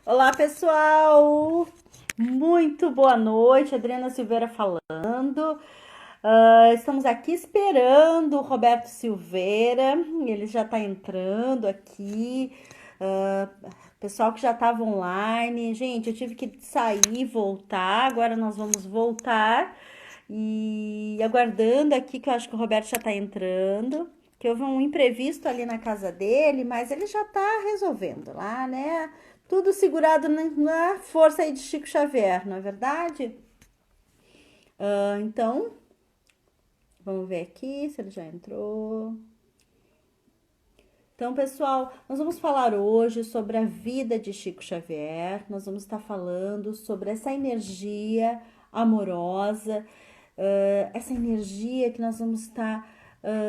Olá, pessoal! Muito boa noite, Adriana Silveira falando. Estamos aqui esperando o Roberto Silveira, ele já está entrando aqui. Ah, Pessoal que já estava online. Gente, eu tive que sair e voltar, agora nós vamos voltar. E aguardando aqui, que eu acho que o Roberto já está entrando. Que houve um imprevisto ali na casa dele, mas ele já está resolvendo lá, né? Tudo segurado na força aí de Chico Xavier, não é verdade? Então, vamos ver aqui se ele já entrou. Então, pessoal, nós vamos falar hoje sobre a vida de Chico Xavier. Nós vamos estar falando sobre essa energia amorosa, essa energia que nós vamos estar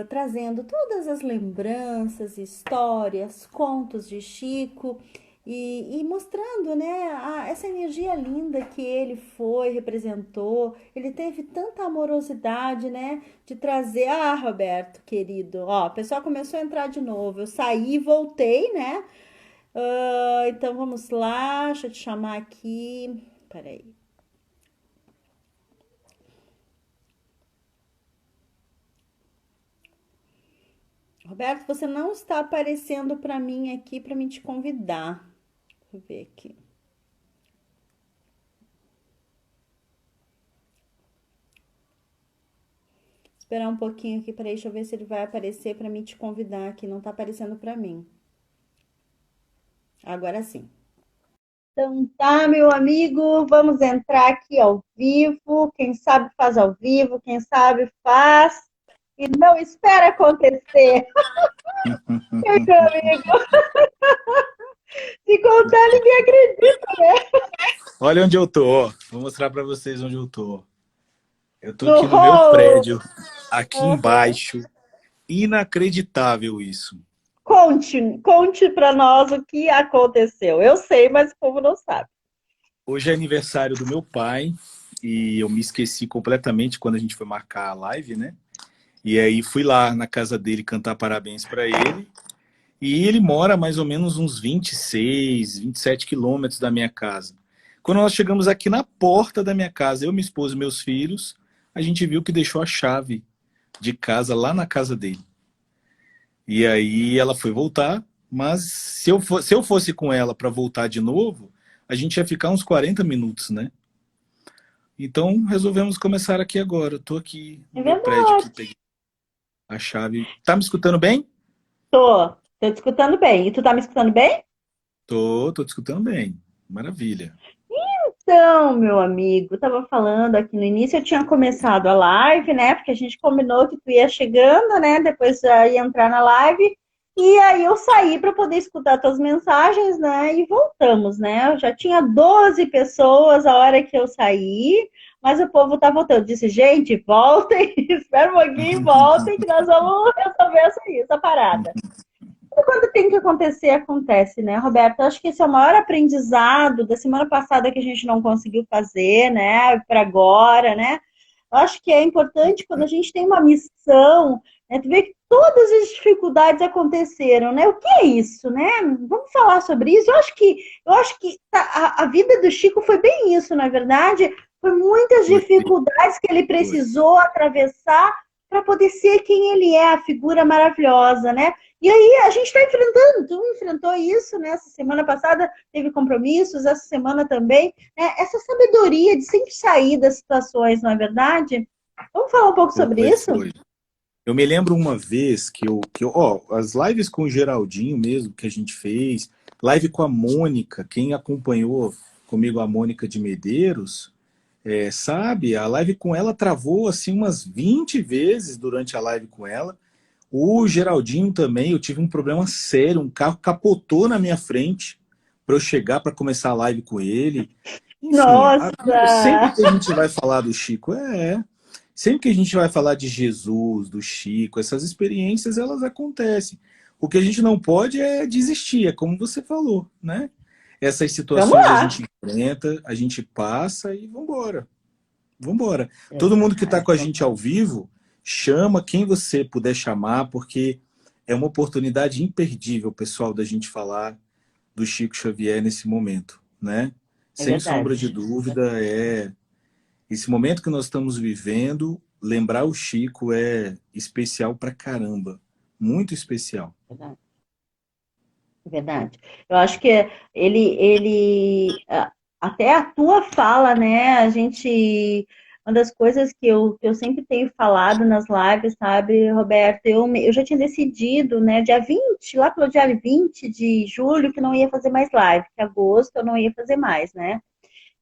trazendo todas as lembranças, histórias, contos de Chico e mostrando, né, essa energia linda que ele foi, representou. Ele teve tanta amorosidade, né, de trazer. Ah, Roberto, querido, ó, o pessoal começou a entrar de novo. Eu saí e voltei, né? Então vamos lá, deixa eu te chamar aqui. Peraí. Roberto, você não está aparecendo para mim aqui para me te convidar. Deixa eu ver aqui. Esperar um pouquinho aqui, peraí, deixa eu ver se ele vai aparecer para me te convidar aqui. Não tá aparecendo para mim. Agora sim. Então tá, meu amigo, vamos entrar aqui ao vivo. Quem sabe faz ao vivo, quem sabe faz e não espera acontecer. Meu amigo, se contar, ninguém acredita, né? Olha onde eu tô, ó. Vou mostrar para vocês onde eu tô. Eu tô No aqui no meu hall. prédio, aqui Uhum. embaixo. Inacreditável isso. Conte para nós o que aconteceu. Eu sei, mas o povo não sabe. Hoje é aniversário do meu pai e eu me esqueci completamente quando a gente foi marcar a live, né? E aí fui lá na casa dele cantar parabéns para ele. E ele mora a mais ou menos uns 26, 27 quilômetros da minha casa. Quando nós chegamos aqui na porta da minha casa, eu, minha esposa e meus filhos, a gente viu que deixou a chave de casa lá na casa dele. E aí ela foi voltar, mas se eu fosse com ela para voltar de novo, a gente ia ficar uns 40 minutos, né? Então resolvemos começar aqui agora. Eu tô aqui É no meu prédio, aqui, verdade. peguei a chave. Tá me escutando bem? Tô te escutando bem. E tu tá me escutando bem? Tô te escutando bem. Maravilha. Então, meu amigo, eu tava falando aqui no início, eu tinha começado a live, né? Porque a gente combinou que tu ia chegando, né? Depois já ia entrar na live. E aí eu saí para poder escutar tuas mensagens, né? E voltamos, né? Eu já tinha 12 pessoas a hora que eu saí, mas o povo tá voltando. Eu disse, gente, voltem, espera um pouquinho, voltem, que nós vamos resolver essa parada. Quando tem que acontecer, acontece, né, Roberto? Eu acho que esse é o maior aprendizado da semana passada que a gente não conseguiu fazer, né, para agora, né? Eu acho que é importante quando a gente tem uma missão, né, tu vê que todas as dificuldades aconteceram, né? O que é isso, né? Vamos falar sobre isso. Eu acho que a vida do Chico foi bem isso, na verdade. Foi muitas Foi, dificuldades que ele foi. precisou atravessar para poder ser quem ele é, a figura maravilhosa, né? E aí a gente está enfrentando, tu enfrentou isso, né? Essa semana passada teve compromissos, essa semana também, né? Essa sabedoria de sempre sair das situações, não é verdade? Vamos falar um pouco sobre Foi, isso? foi. Eu me lembro uma vez ó, as lives com o Geraldinho mesmo que a gente fez, live com a Mônica, quem acompanhou comigo a Mônica de Medeiros, sabe, a live com ela travou assim umas 20 vezes durante a live com ela. O Geraldinho também, eu tive um problema sério, um carro capotou na minha frente para eu chegar para começar a live com ele. Enfim, a vida, sempre Nossa! que a gente vai falar do Chico, sempre que a gente vai falar de Jesus, do Chico, essas experiências, elas acontecem. O que a gente não pode é desistir, é como você falou, né? Essas Vamos situações a lá! gente enfrenta, a gente passa e vambora. Vambora. É Todo mundo que está verdade. com a gente ao vivo, chama quem você puder chamar, porque é uma oportunidade imperdível, pessoal, da gente falar do Chico Xavier nesse momento. né? É Sem sombra verdade. de dúvida, esse momento que nós estamos vivendo, lembrar o Chico é especial pra caramba. Muito especial. Verdade. Verdade. Eu acho que até a tua fala, né? Uma das coisas que eu sempre tenho falado nas lives, sabe, Roberto? Eu já tinha decidido, né, dia 20 lá pelo dia 20 de julho, que não ia fazer mais live, que agosto eu não ia fazer mais, né?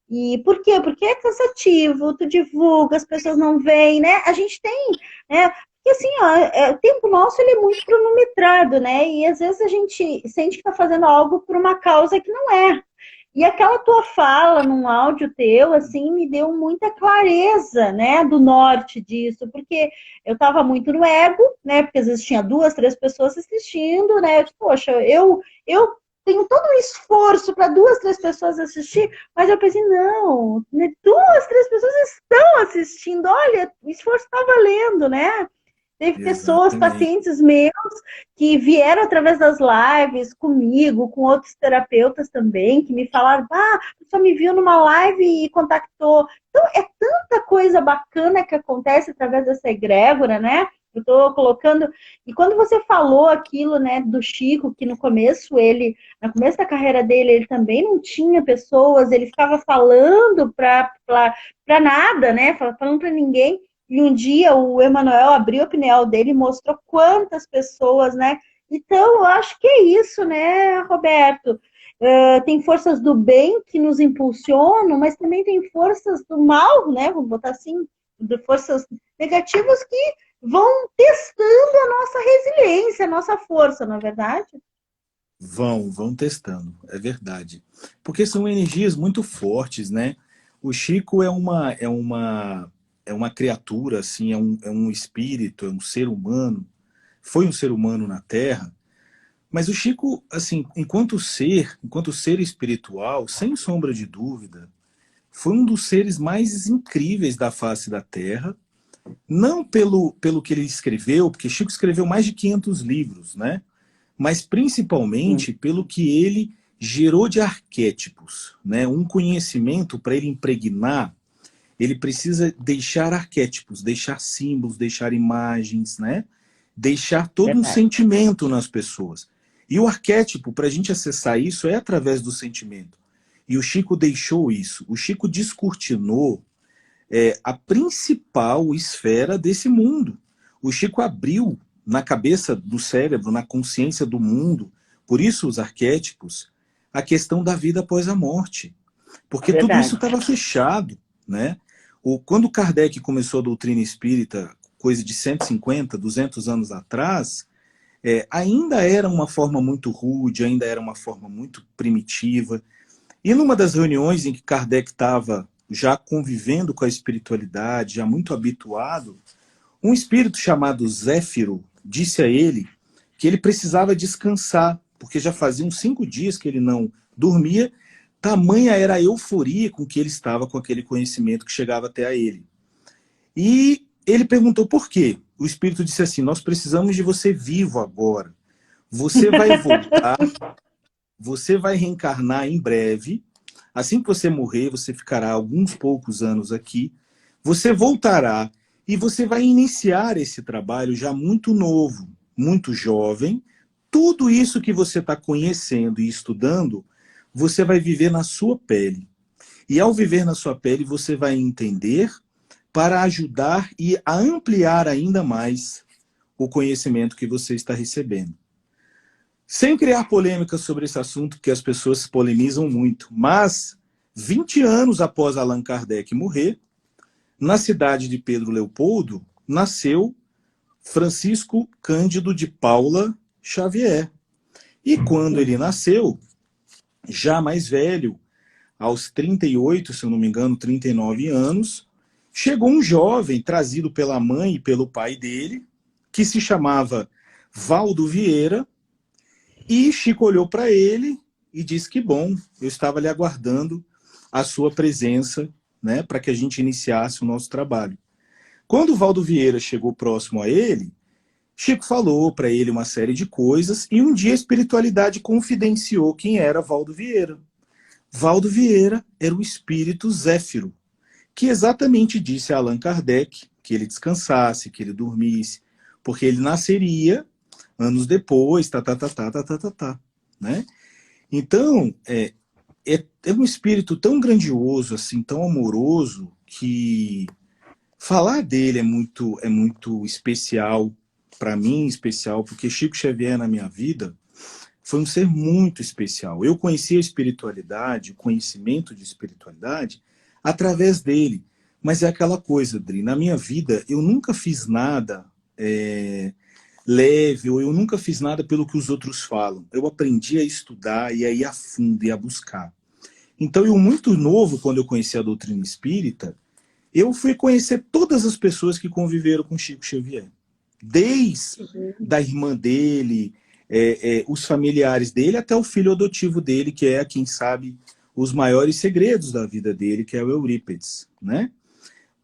E por quê? Porque é cansativo, tu divulga, as pessoas não veem, né? A gente tem, né? Porque assim, ó, o tempo nosso ele é muito cronometrado, né? E às vezes a gente sente que está fazendo algo por uma causa que não é. E aquela tua fala num áudio teu, assim, me deu muita clareza, né, do norte disso, porque eu estava muito no ego, né, porque às vezes tinha duas, três pessoas assistindo, né, eu disse, poxa, eu tenho todo um esforço para duas, três pessoas assistir, mas eu pensei, não, né, duas, três pessoas estão assistindo, olha, o esforço está valendo, né? Teve pessoas, Exatamente. pacientes meus, que vieram através das lives comigo, com outros terapeutas também, que me falaram, ah, a pessoa me viu numa live e contactou. Então, é tanta coisa bacana que acontece através dessa egrégora, né? Eu estou colocando. E quando você falou aquilo, né, do Chico, que no começo no começo da carreira dele, ele também não tinha pessoas, ele ficava falando para nada, né? Falando para ninguém. E um dia o Emanuel abriu a pineal dele e mostrou quantas pessoas, né? Então, eu acho que é isso, né, Roberto? Tem forças do bem que nos impulsionam, mas também tem forças do mal, né? Vamos botar assim, de forças negativas que vão testando a nossa resiliência, a nossa força, não é verdade? Vão testando, é verdade. Porque são energias muito fortes, né? O Chico é uma criatura, assim, é um espírito, é um ser humano, foi um ser humano na Terra, mas o Chico, assim, enquanto ser espiritual, sem sombra de dúvida, foi um dos seres mais incríveis da face da Terra, não pelo que ele escreveu, porque Chico escreveu mais de 500 livros, né? Mas Sim, principalmente pelo que ele gerou de arquétipos, né? Um conhecimento, para ele impregnar, ele precisa deixar arquétipos, deixar símbolos, deixar imagens, né? Deixar todo um verdade. sentimento nas pessoas. E o arquétipo, para a gente acessar isso, é através do sentimento. E o Chico deixou isso. O Chico descortinou a principal esfera desse mundo. O Chico abriu na cabeça do cérebro, na consciência do mundo, por isso os arquétipos, a questão da vida após a morte. Porque tudo isso Verdade. estava fechado, né? Quando Kardec começou a doutrina espírita, coisa de 150, 200 anos atrás, ainda era uma forma muito rude, ainda era uma forma muito primitiva. E numa das reuniões em que Kardec estava já convivendo com a espiritualidade, já muito habituado, um espírito chamado Zéfiro disse a ele que ele precisava descansar, porque já faziam 5 dias que ele não dormia, tamanha era a euforia com que ele estava com aquele conhecimento que chegava até a ele. E ele perguntou por quê. O espírito disse assim: nós precisamos de você vivo agora. Você vai voltar, você vai reencarnar em breve. Assim que você morrer, você ficará alguns poucos anos aqui. Você voltará e você vai iniciar esse trabalho já muito novo, muito jovem. Tudo isso que você está conhecendo e estudando, você vai viver na sua pele. E ao viver na sua pele, você vai entender para ajudar e a ampliar ainda mais o conhecimento que você está recebendo. Sem criar polêmica sobre esse assunto, porque as pessoas polemizam muito, mas 20 anos após Allan Kardec morrer, na cidade de Pedro Leopoldo, nasceu Francisco Cândido de Paula Xavier. E quando Sim. ele nasceu, já mais velho, aos 38, se eu não me engano, 39 anos, chegou um jovem trazido pela mãe e pelo pai dele, que se chamava Valdo Vieira, e Chico olhou para ele e disse que bom, eu estava lhe aguardando a sua presença, né, para que a gente iniciasse o nosso trabalho. Quando o Valdo Vieira chegou próximo a ele, Chico falou para ele uma série de coisas e um dia a espiritualidade confidenciou quem era Valdo Vieira. Valdo Vieira era o espírito Zéfiro, que exatamente disse a Allan Kardec que ele descansasse, que ele dormisse, porque ele nasceria anos depois, né? Então, é um espírito tão grandioso, assim, tão amoroso, que falar dele é muito especial, para mim especial, porque Chico Xavier na minha vida foi um ser muito especial. Eu conheci a espiritualidade, o conhecimento de espiritualidade, através dele. Mas é aquela coisa, Dri, na minha vida eu nunca fiz nada leve, ou eu nunca fiz nada pelo que os outros falam. Eu aprendi a estudar e a ir a fundo e a buscar. Então, eu muito novo, quando eu conheci a doutrina espírita, eu fui conhecer todas as pessoas que conviveram com Chico Xavier. Desde da irmã dele, os familiares dele, até o filho adotivo dele, que é quem sabe os maiores segredos da vida dele, que é o Eurípides, né?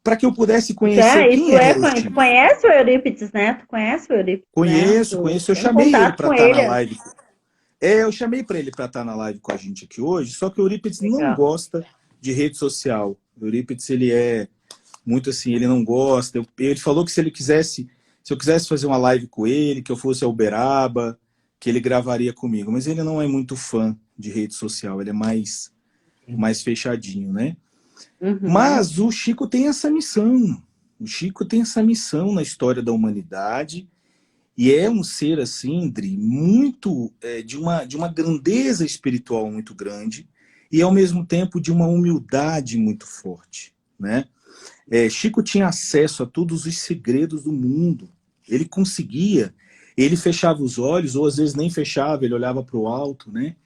Para que eu pudesse conhecer quem era o Tu Chico. conhece o Eurípides, né? Tu conhece o Eurípides, né? Conheço. Eu Tem chamei ele contato para com estar na ele. live. Eu chamei para ele para estar na live com a gente aqui hoje, só que o Eurípides não Legal. gosta de rede social. O Eurípides, ele é muito assim, ele não gosta. Ele falou que se eu quisesse fazer uma live com ele, que eu fosse a Uberaba, que ele gravaria comigo. Mas ele não é muito fã de rede social, ele é mais fechadinho, né? Uhum. Mas o Chico tem essa missão. O Chico tem essa missão na história da humanidade e é um ser, assim, Dri, muito de uma grandeza espiritual muito grande e, ao mesmo tempo, de uma humildade muito forte, né? Chico tinha acesso a todos os segredos do mundo. Ele conseguia, ele fechava os olhos, ou às vezes nem fechava, ele olhava para o alto, né?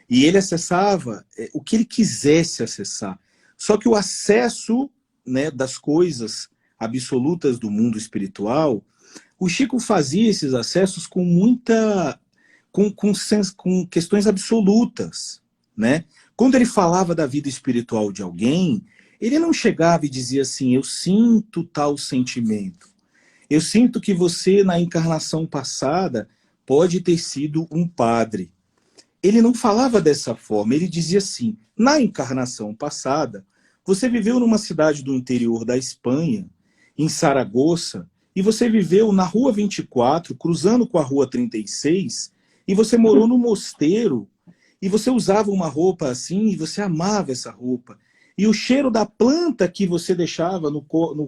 E ele acessava o que ele quisesse acessar. Só que o acesso, né, das coisas absolutas do mundo espiritual, o Chico fazia esses acessos com muita... com questões absolutas, né? Quando ele falava da vida espiritual de alguém, ele não chegava e dizia assim, eu sinto tal sentimento. Eu sinto que você, na encarnação passada, pode ter sido um padre. Ele não falava dessa forma, ele dizia assim, na encarnação passada, você viveu numa cidade do interior da Espanha, em Saragoça, e você viveu na Rua 24, cruzando com a Rua 36, e você morou no mosteiro, e você usava uma roupa assim, e você amava essa roupa. E o cheiro da planta que você deixava no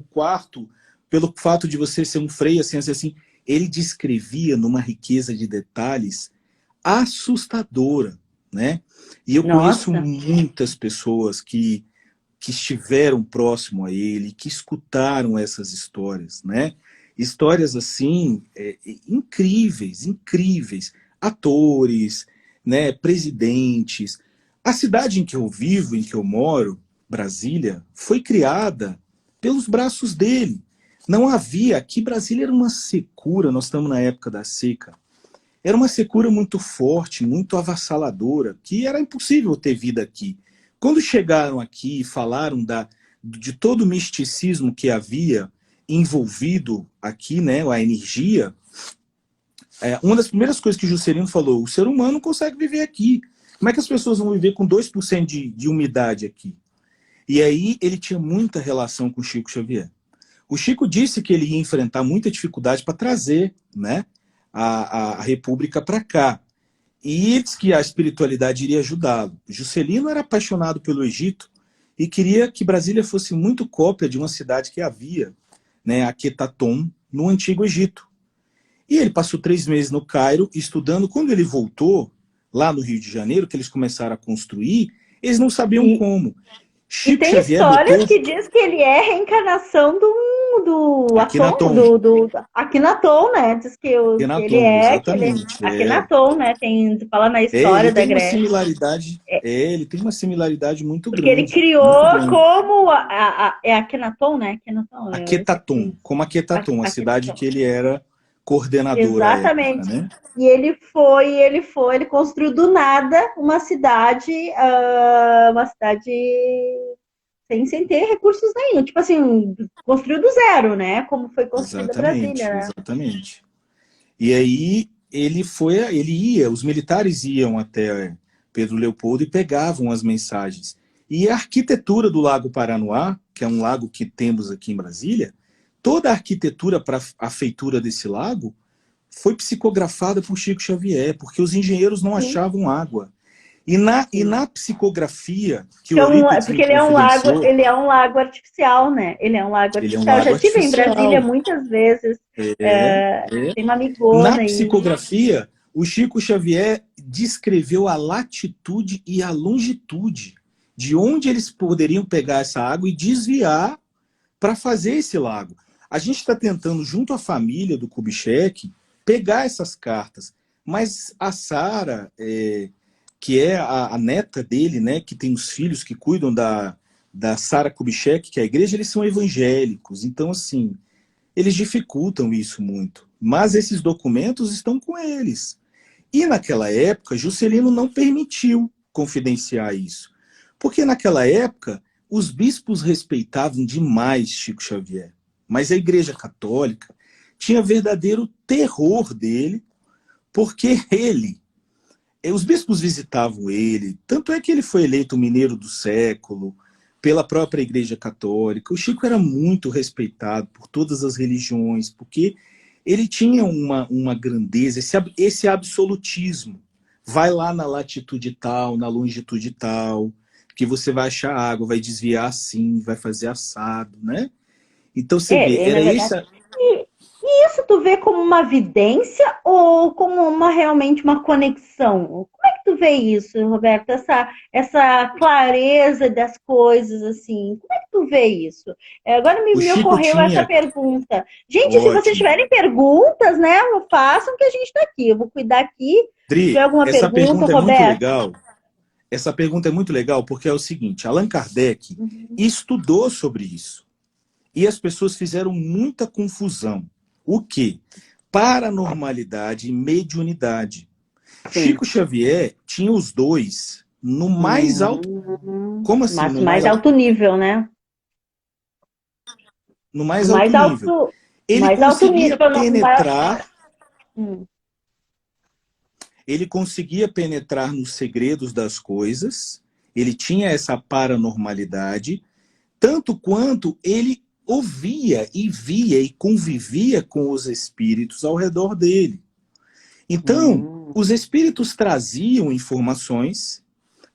quarto, pelo fato de você ser um frei, assim, ele descrevia numa riqueza de detalhes assustadora, né? E eu conheço muitas pessoas que estiveram próximo a ele, que escutaram essas histórias, né? Histórias assim, incríveis, incríveis. Atores, né? Presidentes. A cidade em que eu vivo, em que eu moro, Brasília, foi criada pelos braços dele. Não havia, aqui Brasília era uma secura, nós estamos na época da seca, era uma secura muito forte, muito avassaladora, que era impossível ter vida aqui. Quando chegaram aqui e falaram de todo o misticismo que havia envolvido aqui, né, a energia, uma das primeiras coisas que Juscelino falou, o ser humano não consegue viver aqui. Como é que as pessoas vão viver com 2% de umidade aqui? E aí ele tinha muita relação com o Chico Xavier. O Chico disse que ele ia enfrentar muita dificuldade para trazer, né, a República para cá. E disse que a espiritualidade iria ajudá-lo. Juscelino era apaixonado pelo Egito e queria que Brasília fosse muito cópia de uma cidade que havia, né, Aquetaton, no Antigo Egito. E ele passou 3 meses no Cairo estudando. Quando ele voltou, lá no Rio de Janeiro, que eles começaram a construir, eles não sabiam como. Chico tem Xavier histórias botou... que diz que ele é reencarnação do Akhenaton. do Akhenaton, né? Diz que ele Akhenaton, é exatamente. Akhenaton, né? Fala na Ele história da tem uma Grécia. similaridade, ele tem uma similaridade muito Porque ele grande. criou como é Akhenaton, né? Akhenaton, Aquetaton, como Aquetaton, a cidade que ele era coordenador à época, exatamente. né? E ele construiu do nada uma cidade sem ter recursos nenhum. Tipo assim, construiu do zero, né? Como foi construída Exatamente, Brasília, né? exatamente. E aí ele ia, os militares iam até Pedro Leopoldo, e pegavam as mensagens. E a arquitetura do Lago Paranoá, que é um lago que temos aqui em Brasília, toda a arquitetura para a feitura desse lago foi psicografada por Chico Xavier, porque os engenheiros não Sim. achavam água. E na psicografia que o Eurípides Porque me confidenciou, ele é um lago artificial, né? Ele é um lago ele é um artificial. Eu lago já estive em Brasília artificial. muitas vezes. É. Tem uma Na amigona aí. psicografia, o Chico Xavier descreveu a latitude e a longitude de onde eles poderiam pegar essa água e desviar para fazer esse lago. A gente está tentando, junto à família do Kubitschek, pegar essas cartas. Mas a Sara, que é a neta dele, né, que tem os filhos que cuidam da Sara Kubitschek, que é a igreja, eles são evangélicos. Então, assim, eles dificultam isso muito. Mas esses documentos estão com eles. E naquela época, Juscelino não permitiu confidenciar isso. Porque naquela época, os bispos respeitavam demais Chico Xavier. Mas a Igreja Católica tinha verdadeiro terror dele, porque os bispos visitavam ele, tanto é que ele foi eleito mineiro do século pela própria Igreja Católica. O Chico era muito respeitado por todas as religiões, porque ele tinha uma grandeza, esse absolutismo. Vai lá na latitude tal, na longitude tal, que você vai achar água, vai desviar assim, vai fazer assado, né? Então você vê, Na era verdade. esse... E isso tu vê como uma vidência ou como realmente uma conexão? Como é que tu vê isso, Roberto? Essa clareza das coisas, assim. Como é que tu vê isso? Agora O me Chico ocorreu essa tinha... pergunta. Gente, se vocês Ótimo. tiverem perguntas, né, façam que a gente está aqui. Eu vou cuidar aqui. Se tiver Dri, alguma essa pergunta, pergunta é muito Roberto. legal. Essa pergunta é muito legal porque é o seguinte, Allan Kardec estudou sobre isso. E as pessoas fizeram muita confusão. O quê? Paranormalidade e mediunidade. Sim. Chico Xavier tinha os dois no mais alto... Como assim? Mas mais alto nível, né? No mais alto nível. Ele mais alto conseguia nível. penetrar... Ele conseguia penetrar nos segredos das coisas, ele tinha essa paranormalidade, tanto quanto ele ouvia e via e convivia com os espíritos ao redor dele. Então, os espíritos traziam informações,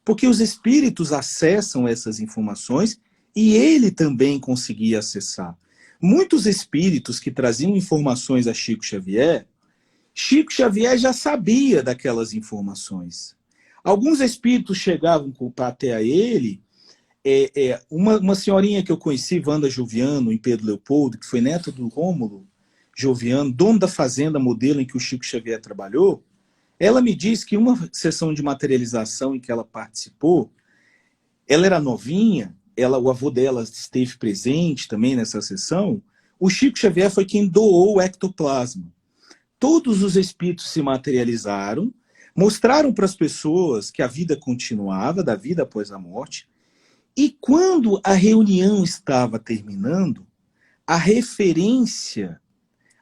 porque os espíritos acessam essas informações e ele também conseguia acessar. Muitos espíritos que traziam informações a Chico Xavier já sabia daquelas informações. Alguns espíritos chegavam até a ele. Uma senhorinha que eu conheci, Wanda Joviano, em Pedro Leopoldo, que foi neta do Rômulo Joviano, dono da fazenda modelo em que o Chico Xavier trabalhou, ela me disse que uma sessão de materialização em que ela participou, ela era novinha, o avô dela esteve presente também nessa sessão, o Chico Xavier foi quem doou o ectoplasma. Todos os espíritos se materializaram, mostraram para as pessoas que a vida continuava, da vida após a morte, e quando a reunião estava terminando, a reverência,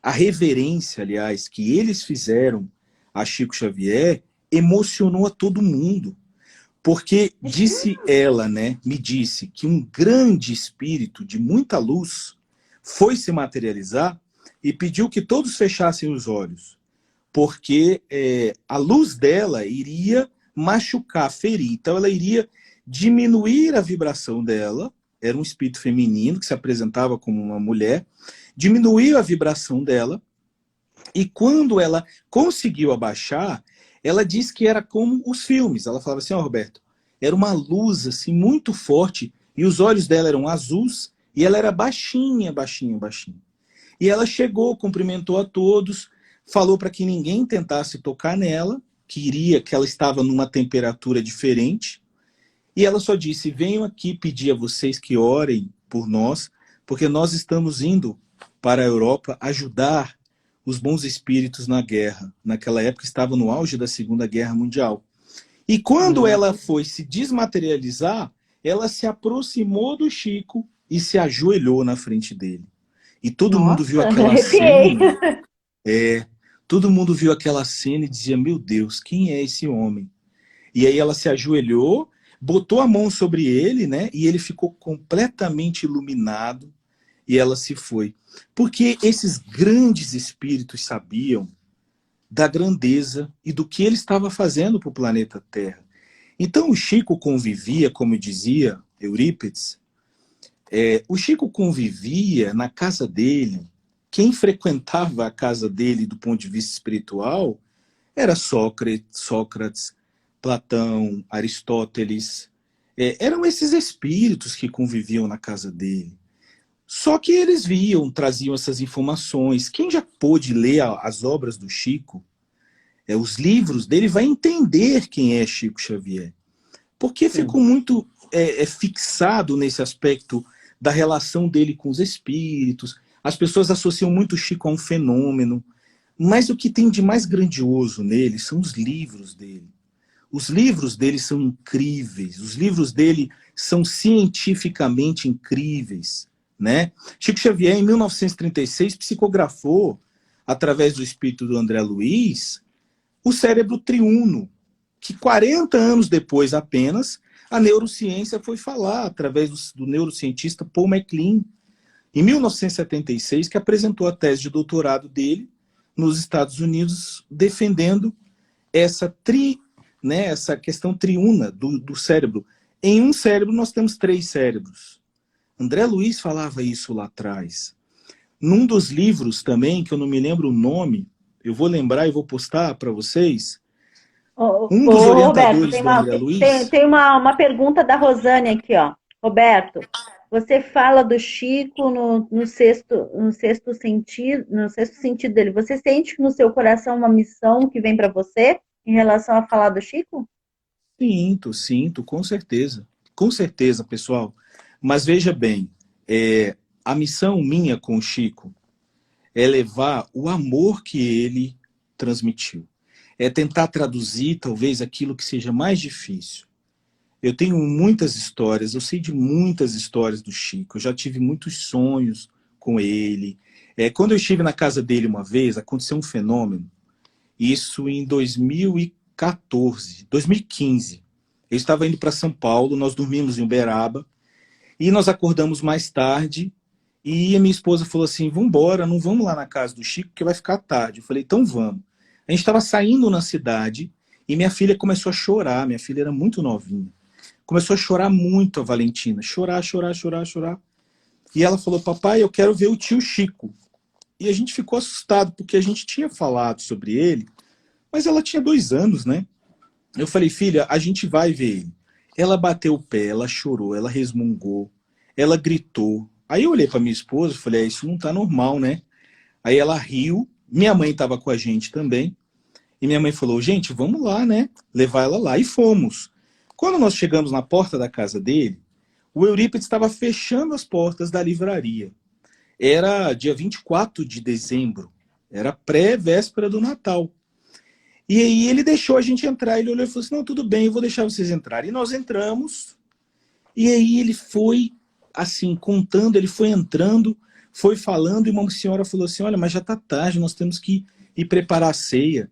aliás, que eles fizeram a Chico Xavier, emocionou a todo mundo. Porque disse ela, né, me disse que um grande espírito de muita luz foi se materializar e pediu que todos fechassem os olhos, porque a luz dela iria machucar, ferir. Então ela iria diminuir a vibração dela, era um espírito feminino que se apresentava como uma mulher, diminuiu a vibração dela, e quando ela conseguiu abaixar, ela disse que era como os filmes. Ela falava assim, Roberto, era uma luz assim muito forte, e os olhos dela eram azuis, e ela era baixinha, baixinha, baixinha. E ela chegou, cumprimentou a todos, falou para que ninguém tentasse tocar nela, que ela estava numa temperatura diferente. E ela só disse, venho aqui pedir a vocês que orem por nós, porque nós estamos indo para a Europa ajudar os bons espíritos na guerra. Naquela época estava no auge da Segunda Guerra Mundial. E quando ela foi se desmaterializar, ela se aproximou do Chico e se ajoelhou na frente dele. E todo mundo viu aquela cena. Todo mundo viu aquela cena e dizia, meu Deus, quem é esse homem? E aí ela se ajoelhou, botou a mão sobre ele, né? E ele ficou completamente iluminado e ela se foi. Porque esses grandes espíritos sabiam da grandeza e do que ele estava fazendo para o planeta Terra. Então o Chico convivia, como dizia Eurípides, o Chico convivia na casa dele. Quem frequentava a casa dele do ponto de vista espiritual era Sócrates, Platão, Aristóteles. Eram esses espíritos que conviviam na casa dele. Só que eles viam, traziam essas informações. Quem já pôde ler as obras do Chico, os livros dele, vai entender quem é Chico Xavier. Porque Sim. ficou muito fixado nesse aspecto da relação dele com os espíritos. As pessoas associam muito o Chico a um fenômeno. Mas o que tem de mais grandioso nele são os livros dele. Os livros dele são incríveis. Os livros dele são cientificamente incríveis, né? Chico Xavier, em 1936, psicografou, através do espírito do André Luiz, o cérebro triuno, que 40 anos depois apenas, a neurociência foi falar, através do neurocientista Paul MacLean, em 1976, que apresentou a tese de doutorado dele nos Estados Unidos, defendendo essa questão triuna do cérebro. Em um cérebro nós temos 3 cérebros. André Luiz falava isso lá atrás. Num dos livros também, que eu não me lembro o nome, eu vou lembrar e vou postar para vocês, um dos Roberto, orientadores do André Luiz... tem uma pergunta da Rosane aqui, ó. Roberto, você fala do Chico no sexto sentido dele. Você sente no seu coração uma missão que vem para você em relação a falar do Chico? Sinto, com certeza. Com certeza, pessoal. Mas veja bem, a missão minha com o Chico é levar o amor que ele transmitiu. É tentar traduzir, talvez, aquilo que seja mais difícil. Eu tenho muitas histórias, eu sei de muitas histórias do Chico, eu já tive muitos sonhos com ele. Quando eu estive na casa dele uma vez, aconteceu um fenômeno, isso em 2015. Eu estava indo para São Paulo, nós dormimos em Uberaba, e nós acordamos mais tarde, e a minha esposa falou assim, vamos embora, não vamos lá na casa do Chico, porque vai ficar tarde. Eu falei, então vamos. A gente estava saindo na cidade, e minha filha começou a chorar, minha filha era muito novinha. Começou a chorar muito, a Valentina. Chorar. E ela falou, papai, eu quero ver o tio Chico. E a gente ficou assustado, porque a gente tinha falado sobre ele, mas ela tinha 2 anos, né? Eu falei, filha, a gente vai ver ele. Ela bateu o pé, ela chorou, ela resmungou, ela gritou. Aí eu olhei para minha esposa e falei, isso não tá normal, né? Aí ela riu, minha mãe estava com a gente também, e minha mãe falou, gente, vamos lá, né? Levar ela lá. E fomos. Quando nós chegamos na porta da casa dele, o Eurípides estava fechando as portas da livraria. Era dia 24 de dezembro, era pré-véspera do Natal. E aí ele deixou a gente entrar, ele olhou e falou assim, não, tudo bem, eu vou deixar vocês entrarem. E nós entramos, e aí ele foi, assim, contando, ele foi entrando, foi falando, e uma senhora falou assim, olha, mas já está tarde, nós temos que ir preparar a ceia.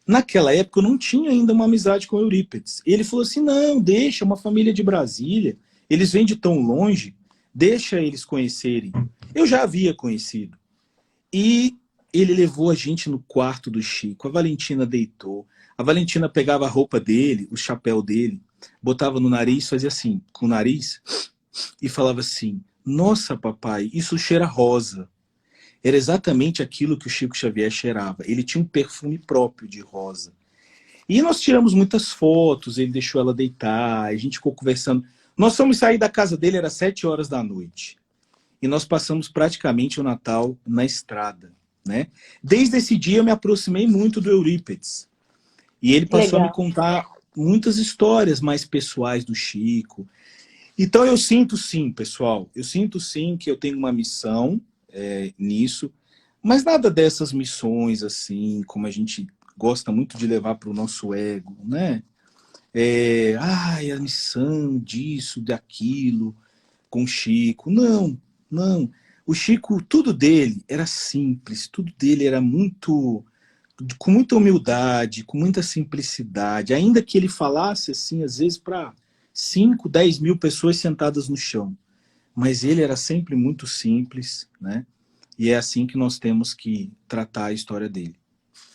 Naquela época eu não tinha ainda uma amizade com o Eurípides. Ele falou assim, não, deixa, uma família de Brasília, eles vêm de tão longe, deixa eles conhecerem. Eu já havia conhecido. E ele levou a gente no quarto do Chico, a Valentina deitou, a Valentina pegava a roupa dele, o chapéu dele, botava no nariz, fazia assim, com o nariz, e falava assim, nossa papai, isso cheira rosa. Era exatamente aquilo que o Chico Xavier cheirava. Ele tinha um perfume próprio de rosa. E nós tiramos muitas fotos, ele deixou ela deitar, a gente ficou conversando. Nós fomos sair da casa dele, era 7 horas da noite. E nós passamos praticamente o Natal na estrada, né? Desde esse dia eu me aproximei muito do Eurípides. E ele passou a me contar muitas histórias mais pessoais do Chico. Então eu sinto sim, pessoal, eu sinto sim que eu tenho uma missão nisso, mas nada dessas missões assim, como a gente gosta muito de levar para o nosso ego, né? A missão disso, daquilo, com o Chico. Não. O Chico, tudo dele era simples, tudo dele era muito com muita humildade, com muita simplicidade, ainda que ele falasse assim, às vezes para 5, 10 mil pessoas sentadas no chão. Mas ele era sempre muito simples, né? E é assim que nós temos que tratar a história dele,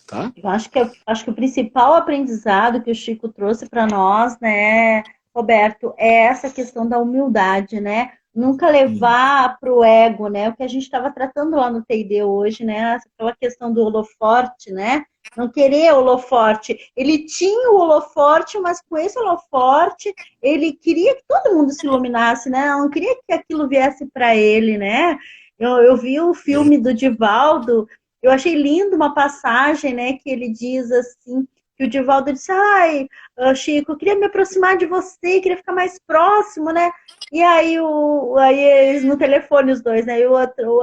tá? Eu acho que o principal aprendizado que o Chico trouxe para nós, né, Roberto, é essa questão da humildade, né? Nunca Sim. levar para o ego, né? O que a gente estava tratando lá no TD hoje, né? Aquela questão do holoforte, né? Não querer holoforte. Ele tinha o holoforte, mas com esse holoforte, ele queria que todo mundo se iluminasse, né? Não queria que aquilo viesse para ele, né? Eu vi o É, filme do Divaldo. Eu achei lindo uma passagem, né, que ele diz assim, que o Divaldo disse, ai, Chico, eu queria me aproximar de você, queria ficar mais próximo, né? E aí eles no telefone os dois, né?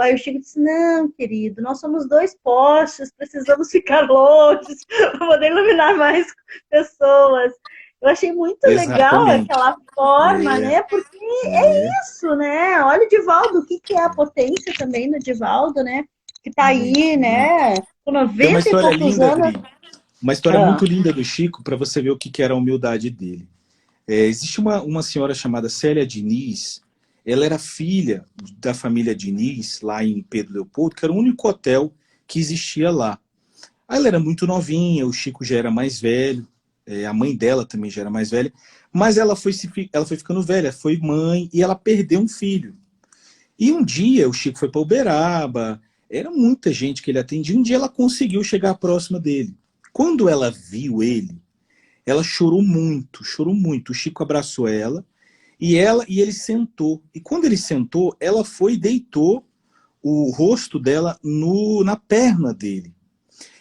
Aí o Chico disse, não, querido, nós somos dois postes, precisamos ficar longe para poder iluminar mais pessoas. Eu achei muito legal exatamente. aquela forma, É, né? Porque é, isso, né? Olha o Divaldo, o que que é a potência também do Divaldo, né? Que tá aí, muito, muito. né? Com Tem uma 90 e história poucos linda, anos. Adri. Uma história Ah, muito linda do Chico para você ver o que era a humildade dele. É, existe uma senhora chamada Célia Diniz. Ela era filha da família Diniz, lá em Pedro Leopoldo, que era o único hotel que existia lá. Aí ela era muito novinha, o Chico já era mais velho, a mãe dela também já era mais velha, mas ela foi ficando velha, foi mãe e ela perdeu um filho. E um dia o Chico foi para Uberaba, era muita gente que ele atendia, um dia ela conseguiu chegar próxima dele. Quando ela viu ele, ela chorou muito, chorou muito. O Chico abraçou ela e ele sentou. E quando ele sentou, ela foi e deitou o rosto dela na perna dele.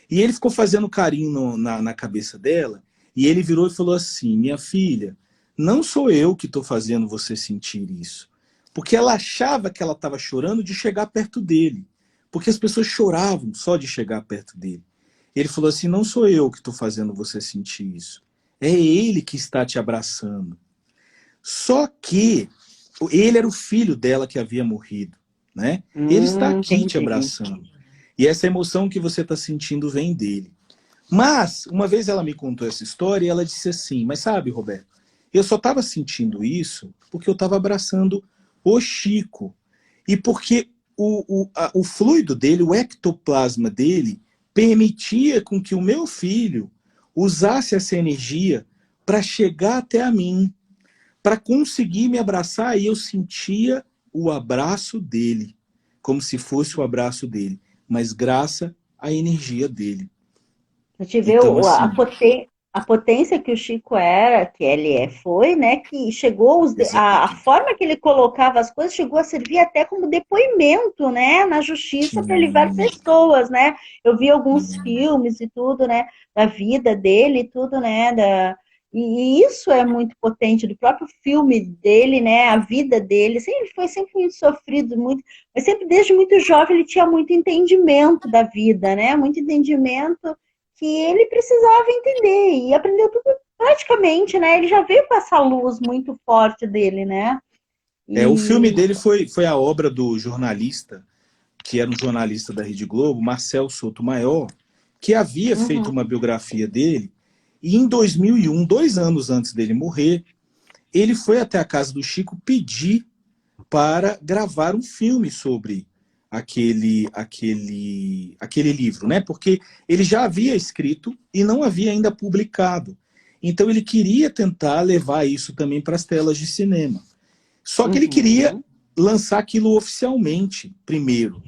E ele ficou fazendo carinho na cabeça dela, e ele virou e falou assim: minha filha, não sou eu que estou fazendo você sentir isso. Porque ela achava que ela estava chorando de chegar perto dele. Porque as pessoas choravam só de chegar perto dele. Ele falou assim: não sou eu que estou fazendo você sentir isso. É ele que está te abraçando. Só que ele era o filho dela que havia morrido, né? Ele está aqui te entendi. abraçando. E essa emoção que você está sentindo vem dele. Mas, uma vez ela me contou essa história e ela disse assim, mas sabe, Roberto, eu só estava sentindo isso porque eu estava abraçando o Chico. E porque o fluido dele, o ectoplasma dele, permitia com que o meu filho usasse essa energia para chegar até a mim, para conseguir me abraçar, e eu sentia o abraço dele, como se fosse o abraço dele, mas graças à energia dele. A gente vê Então, assim, a potência que o Chico era, que ele foi, né? Que chegou a exato. forma que ele colocava as coisas chegou a servir até como depoimento, né? Na justiça para livrar Sim, pessoas, né? Eu vi alguns sim, filmes e tudo, né? Da vida dele e tudo, né? E isso é muito potente do próprio filme dele, né? A vida dele. Sempre foi sempre muito sofrido, muito, mas sempre desde muito jovem ele tinha muito entendimento da vida, né? Muito entendimento que ele precisava entender e aprendeu tudo praticamente, né? Ele já veio com essa luz muito forte dele, né? o filme E dele foi a obra do jornalista, que era um jornalista da Rede Globo, Marcel Sotomayor, que havia feito uhum, uma biografia dele, e em 2001, 2 anos antes dele morrer, ele foi até a casa do Chico pedir para gravar um filme sobre aquele livro, né? Porque ele já havia escrito e não havia ainda publicado. Então ele queria tentar levar isso também para as telas de cinema. Só que ele queria uhum, lançar aquilo oficialmente primeiro.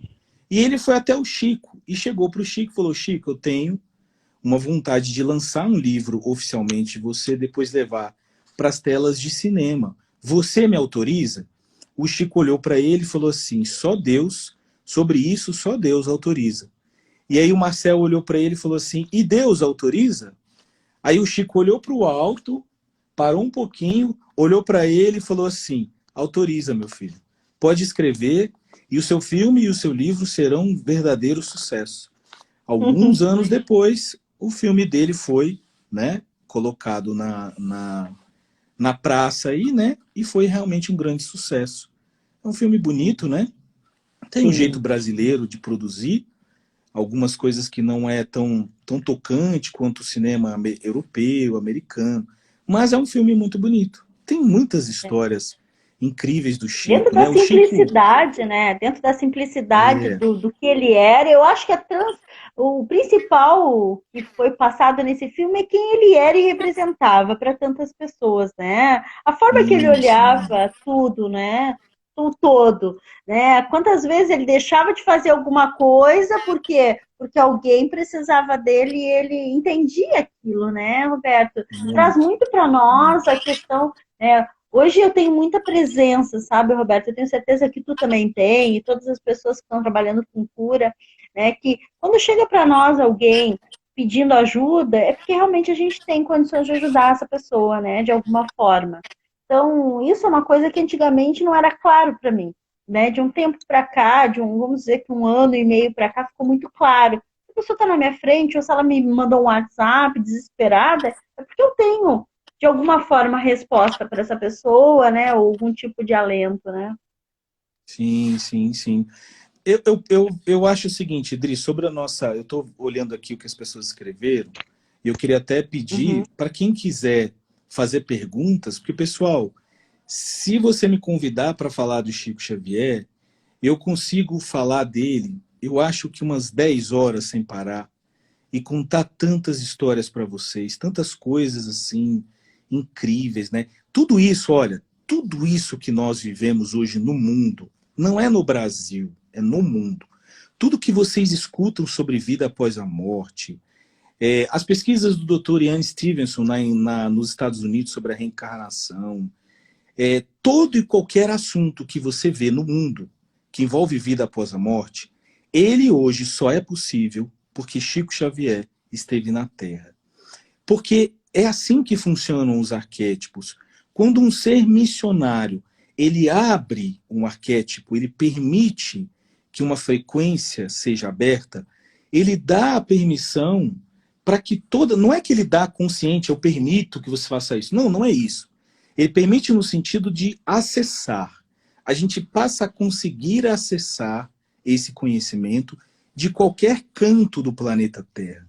E ele foi até o Chico e chegou para o Chico e falou: Chico, eu tenho uma vontade de lançar um livro oficialmente, você depois levar para as telas de cinema. Você me autoriza? O Chico olhou para ele e falou assim: só Deus, sobre isso só Deus autoriza. E aí o Marcel olhou para ele e falou assim: e Deus autoriza? Aí o Chico olhou para o alto, parou um pouquinho, olhou para ele e falou assim: autoriza, meu filho. Pode escrever e o seu filme e o seu livro serão um verdadeiro sucesso. Alguns anos depois, o filme dele foi, né, colocado na praça aí, né, e foi realmente um grande sucesso. É um filme bonito, né? Tem um jeito sim. brasileiro de produzir. algumas coisas que não é tão tocante quanto o cinema europeu, americano. Mas é um filme muito bonito. Tem muitas histórias incríveis do Dentro Chico, da né? O Chico simplicidade, né? Dentro da simplicidade é, do que ele era, eu acho que o principal que foi passado nesse filme é quem ele era e representava para tantas pessoas, né? A forma que ele isso, olhava tudo, né? O todo, né? Quantas vezes ele deixava de fazer alguma coisa porque alguém precisava dele e ele entendia aquilo, né, Roberto? Traz muito, muito para nós muito. a questão, né? Hoje eu tenho muita presença, sabe, Roberto? Eu tenho certeza que tu também tem, e todas as pessoas que estão trabalhando com cura, né? Que quando chega para nós alguém pedindo ajuda, é porque realmente a gente tem condições de ajudar essa pessoa, né? De alguma forma. Então, isso é uma coisa que antigamente não era claro para mim, né? De um tempo para cá, vamos dizer que um ano e meio para cá, ficou muito claro. Se a pessoa está na minha frente, ou se ela me mandou um WhatsApp desesperada, é porque eu tenho de alguma forma resposta para essa pessoa, né? Ou algum tipo de alento, né? Sim, sim, sim. Eu acho o seguinte, Idri, sobre a nossa. Eu estou olhando aqui o que as pessoas escreveram, e eu queria até Uhum. pedir para quem quiser fazer perguntas, porque, pessoal, se você me convidar para falar do Chico Xavier, eu consigo falar dele, eu acho que umas 10 horas sem parar, e contar tantas histórias para vocês, tantas coisas assim incríveis, né? Tudo isso, olha, tudo isso que nós vivemos hoje no mundo, não é no Brasil, é no mundo. Tudo que vocês escutam sobre vida após a morte, as pesquisas do Dr. Ian Stevenson nos Estados Unidos sobre a reencarnação, todo e qualquer assunto que você vê no mundo que envolve vida após a morte, ele hoje só é possível porque Chico Xavier esteve na Terra. Porque é assim que funcionam os arquétipos. Quando um ser missionário ele abre um arquétipo, ele permite que uma frequência seja aberta, ele dá a permissão para que toda. Não é que ele dá consciente, eu permito que você faça isso. Não, não é isso. Ele permite no sentido de acessar. A gente passa a conseguir acessar esse conhecimento de qualquer canto do planeta Terra.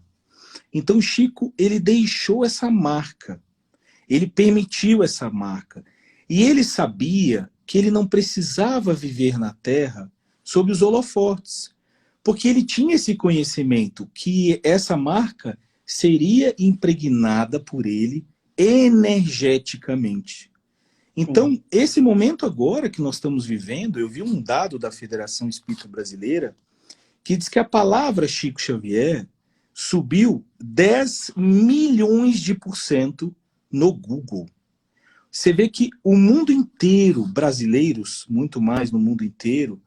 Então, Chico, ele deixou essa marca, ele permitiu essa marca. E ele sabia que ele não precisava viver na Terra sob os holofotes, porque ele tinha esse conhecimento que essa marca seria impregnada por ele energeticamente. Sim. Então, esse momento agora que nós estamos vivendo, eu vi um dado da Federação Espírita Brasileira que diz que a palavra Chico Xavier subiu 10 milhões de por cento no Google. Você vê que o mundo inteiro, brasileiros, muito mais no mundo inteiro,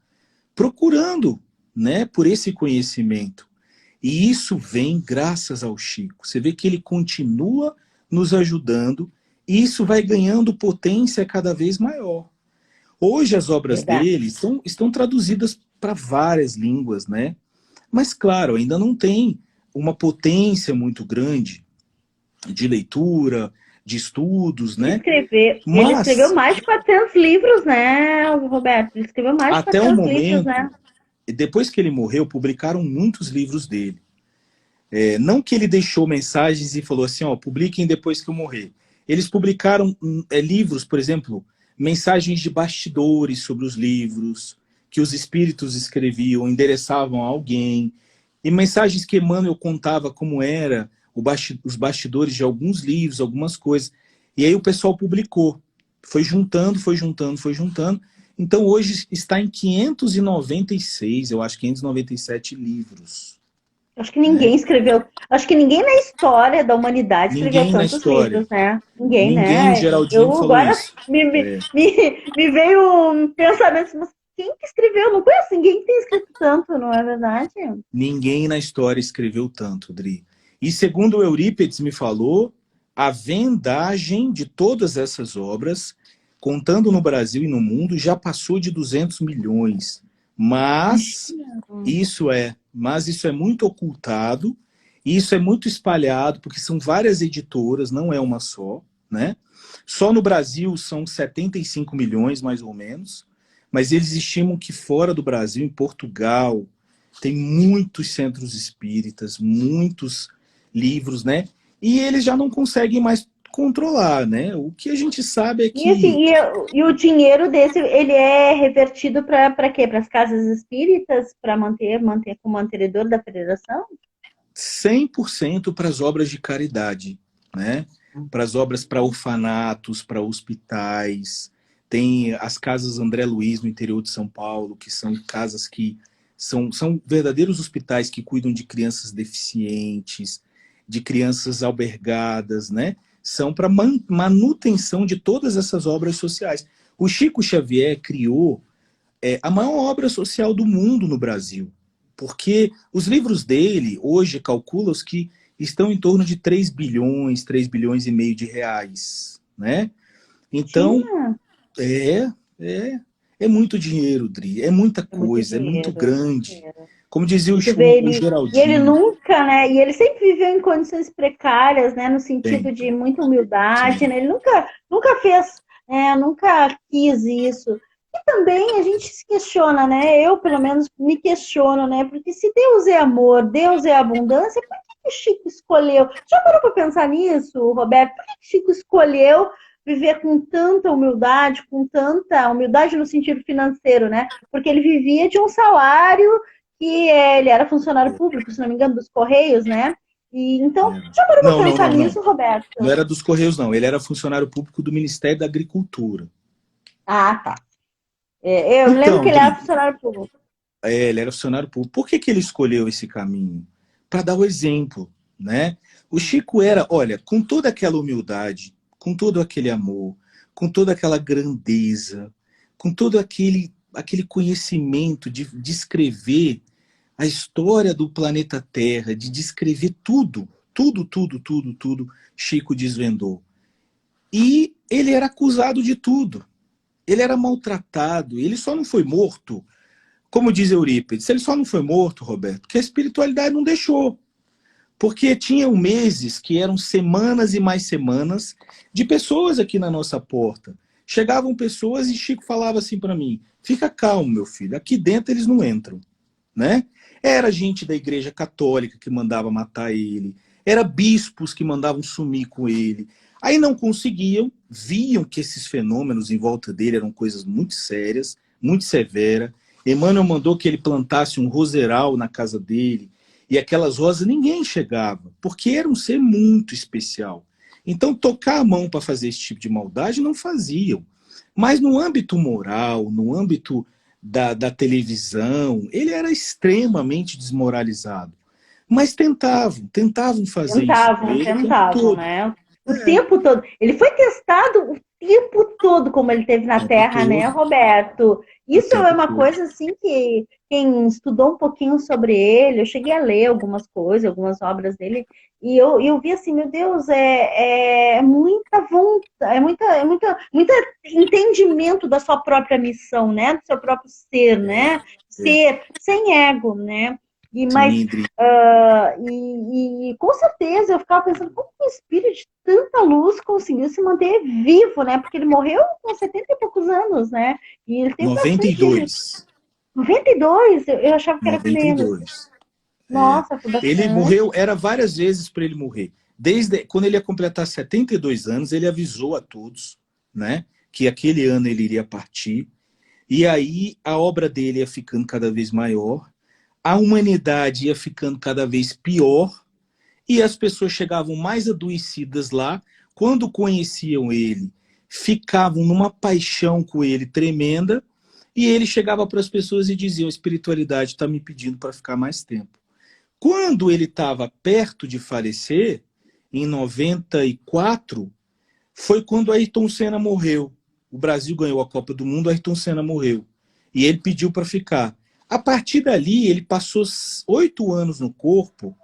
procurando, né, por esse conhecimento. E isso vem graças ao Chico. Você vê que ele continua nos ajudando e isso vai ganhando potência cada vez maior. Hoje as obras Verdade. dele estão traduzidas para várias línguas, né? Mas, claro, ainda não tem uma potência muito grande de leitura, de estudos, né? Ele escreveu Mas, mais de 400 livros, né, Roberto? Ele escreveu mais de até o 400 livros, né? momento, depois que ele morreu, publicaram muitos livros dele. Não que ele deixou mensagens e falou assim, ó, publiquem depois que eu morrer. Eles publicaram livros, por exemplo, mensagens de bastidores sobre os livros, que os espíritos escreviam, endereçavam a alguém, e mensagens que Emmanuel contava como era os bastidores de alguns livros, algumas coisas. E aí o pessoal publicou. Foi juntando, foi juntando, foi juntando. Então hoje está em 596, eu acho, 597 livros. Acho que Né? ninguém escreveu. Acho que ninguém na história da humanidade escreveu Ninguém na tantos história. livros, né? Ninguém, Ninguém, o né? Geraldinho Eu falou agora isso. me veio um pensamento, mas quem que escreveu? Não conheço ninguém que tenha escrito tanto, não é verdade? Ninguém na história escreveu tanto, Dri. E segundo o Eurípides me falou, a vendagem de todas essas obras, contando no Brasil e no mundo, já passou de 200 milhões. Mas isso é muito ocultado, isso é muito espalhado, porque são várias editoras, não é uma só, né? Só no Brasil são 75 milhões, mais ou menos, mas eles estimam que fora do Brasil, em Portugal, tem muitos centros espíritas, muitos livros, né? E eles já não conseguem mais controlar, né? O que a gente sabe é E, assim, que e o dinheiro desse, ele é revertido para quê? Para as casas espíritas, para manter como mantenedor da federação? 100% para as obras de caridade, né? Para as obras para orfanatos, para hospitais. Tem as casas André Luiz no interior de São Paulo, que são casas que são verdadeiros hospitais que cuidam de crianças deficientes, de crianças albergadas, né? São para manutenção de todas essas obras sociais. O Chico Xavier criou a maior obra social do mundo no Brasil, porque os livros dele, hoje, calculam que estão em torno de 3 bilhões e meio de reais, né? Então, Tinha. é, é, é muito dinheiro, Dri, é muita É muito coisa, é muito dinheiro, muito grande. dinheiro. Como dizia E tu vê o e ele Geraldinho, nunca, né? E ele sempre viveu em condições precárias, né? No sentido de sempre, muita humildade, sim, né? Ele nunca fez, nunca quis isso. E também a gente se questiona, né? Eu, pelo menos, me questiono, né? Porque se Deus é amor, Deus é abundância, por que o Chico escolheu? Já parou para pensar nisso, Roberto? Por que o Chico escolheu viver com tanta humildade no sentido financeiro, né? Porque ele vivia de um salário que ele era funcionário público, se não me engano, dos Correios, né? E então, era. já parou Não, para não, pensar não, não. nisso, Roberto? Não era dos Correios, não. Ele era funcionário público do Ministério da Agricultura. Ah, tá. Eu me lembro que Então, ele era Dri, funcionário público. ele era funcionário público. Por que ele escolheu esse caminho? Para dar o exemplo, né? O Chico era, olha, com toda aquela humildade, com todo aquele amor, com toda aquela grandeza, com todo aquele conhecimento de descrever a história do planeta Terra, de descrever tudo, tudo, tudo, tudo, tudo, Chico desvendou. E ele era acusado de tudo. Ele era maltratado, ele só não foi morto, como diz Eurípides, ele só não foi morto, Roberto, porque a espiritualidade não deixou. Porque tinham meses que eram semanas e mais semanas de pessoas aqui na nossa porta. Chegavam pessoas e Chico falava assim para mim: fica calmo, meu filho, aqui dentro eles não entram, né? Era gente da Igreja Católica que mandava matar ele, era bispos que mandavam sumir com ele. Aí não conseguiam, viam que esses fenômenos em volta dele eram coisas muito sérias, muito severas. Emmanuel mandou que ele plantasse um roseral na casa dele, e aquelas rosas ninguém chegava, porque era um ser muito especial. Então, tocar a mão para fazer esse tipo de maldade não faziam. Mas no âmbito moral, no âmbito da televisão, ele era extremamente desmoralizado. Mas tentavam fazer isso com ele o tempo Tentavam, todo. né? O tempo todo. Ele foi testado o tempo todo como ele teve O na tempo Terra, né, todo, Roberto? o Isso é tempo uma todo. coisa assim que quem estudou um pouquinho sobre ele, eu cheguei a ler algumas coisas, algumas obras dele, e eu vi assim, meu Deus, é muita vontade, muita entendimento da sua própria missão, né? Do seu próprio ser, né? É, Ser sem ego, né? Mas sim, Dri. e com certeza eu ficava pensando como um espírito de tanta luz conseguiu se manter vivo, né? Porque ele morreu com 70 e poucos anos, né? E ele teve bastante. 92. 92, eu achava que era menos. 92. É. Nossa, foi Ele bastante. morreu, era várias vezes para ele morrer. Desde quando ele ia completar 72 anos, ele avisou a todos, né, que aquele ano ele iria partir. E aí a obra dele ia ficando cada vez maior, a humanidade ia ficando cada vez pior, e as pessoas chegavam mais adoecidas lá, quando conheciam ele, ficavam numa paixão com ele tremenda, e ele chegava para as pessoas e dizia: a espiritualidade está me pedindo para ficar mais tempo. Quando ele estava perto de falecer, em 94, foi quando Ayrton Senna morreu. O Brasil ganhou a Copa do Mundo, Ayrton Senna morreu. E ele pediu para ficar. A partir dali, ele passou 8 anos no corpo